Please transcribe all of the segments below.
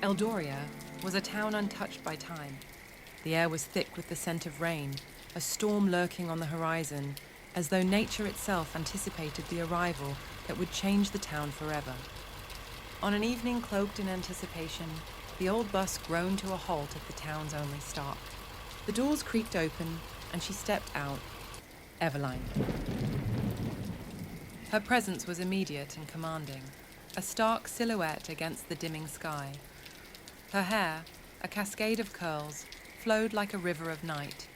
Eldoria was a town untouched by time. The air was thick with the scent of rain, a storm lurking on the horizon, as though nature itself anticipated the arrival that would change the town forever. On an evening cloaked in anticipation, the old bus groaned to a halt at the town's only stop. The doors creaked open, and she stepped out, Eveline. Her presence was immediate and commanding, a stark silhouette against the dimming sky. Her hair, a cascade of curls, flowed like a river of night,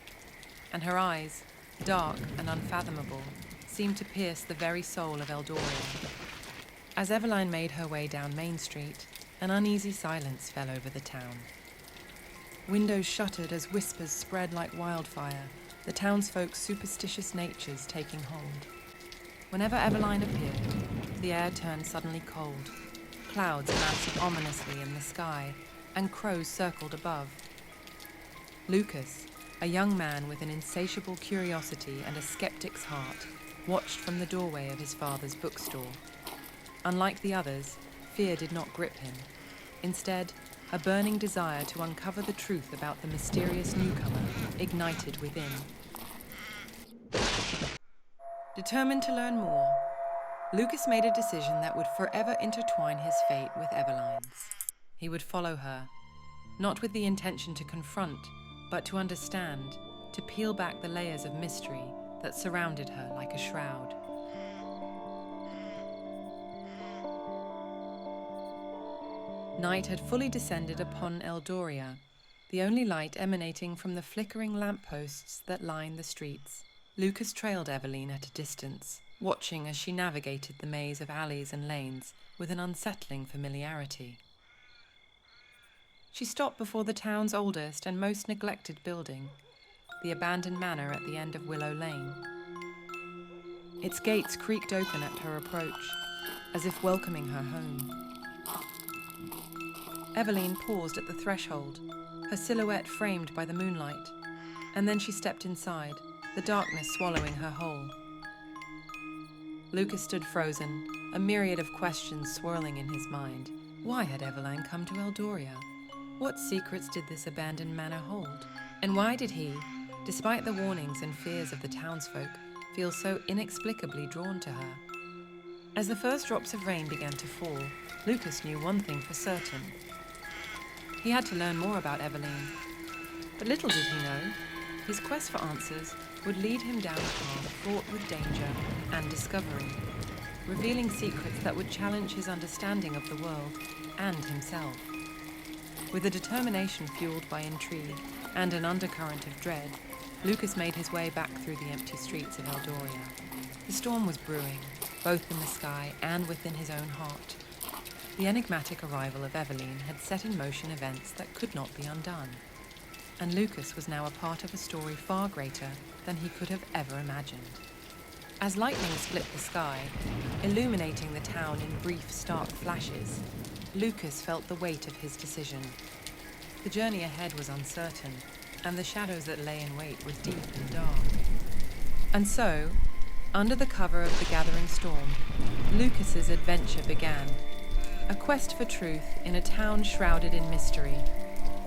and her eyes, dark and unfathomable, seemed to pierce the very soul of Eldoria. As Eveline made her way down Main Street, an uneasy silence fell over the town. Windows shuttered as whispers spread like wildfire, the townsfolk's superstitious natures taking hold. Whenever Eveline appeared, the air turned suddenly cold. Clouds massed ominously in the sky, and crows circled above. Lucas, a young man with an insatiable curiosity and a skeptic's heart, watched from the doorway of his father's bookstore. Unlike the others, fear did not grip him. Instead, a burning desire to uncover the truth about the mysterious newcomer ignited within. Determined to learn more, Lucas made a decision that would forever intertwine his fate with Eveline's. He would follow her, not with the intention to confront, but to understand, to peel back the layers of mystery that surrounded her like a shroud. Night had fully descended upon Eldoria, the only light emanating from the flickering lampposts that lined the streets. Lucas trailed Eveline at a distance, watching as she navigated the maze of alleys and lanes with an unsettling familiarity. She stopped before the town's oldest and most neglected building, the abandoned manor at the end of Willow Lane. Its gates creaked open at her approach, as if welcoming her home. Eveline paused at the threshold, her silhouette framed by the moonlight, and then she stepped inside, the darkness swallowing her whole. Lucas stood frozen, a myriad of questions swirling in his mind. Why had Eveline come to Eldoria? What secrets did this abandoned manor hold? And why did he, despite the warnings and fears of the townsfolk, feel so inexplicably drawn to her? As the first drops of rain began to fall, Lucas knew one thing for certain. He had to learn more about Eveline. But little did he know, his quest for answers would lead him down a path fraught with danger and discovery, revealing secrets that would challenge his understanding of the world and himself. With a determination fueled by intrigue and an undercurrent of dread, Lucas made his way back through the empty streets of Eldoria. The storm was brewing, both in the sky and within his own heart. The enigmatic arrival of Eveline had set in motion events that could not be undone, and Lucas was now a part of a story far greater than he could have ever imagined. As lightning split the sky, illuminating the town in brief, stark flashes, Lucas felt the weight of his decision. The journey ahead was uncertain, and the shadows that lay in wait were deep and dark. And so, under the cover of the gathering storm, Lucas's adventure began. A quest for truth in a town shrouded in mystery,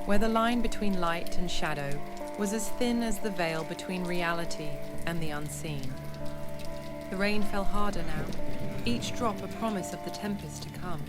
where the line between light and shadow was as thin as the veil between reality and the unseen. The rain fell harder now, each drop a promise of the tempest to come.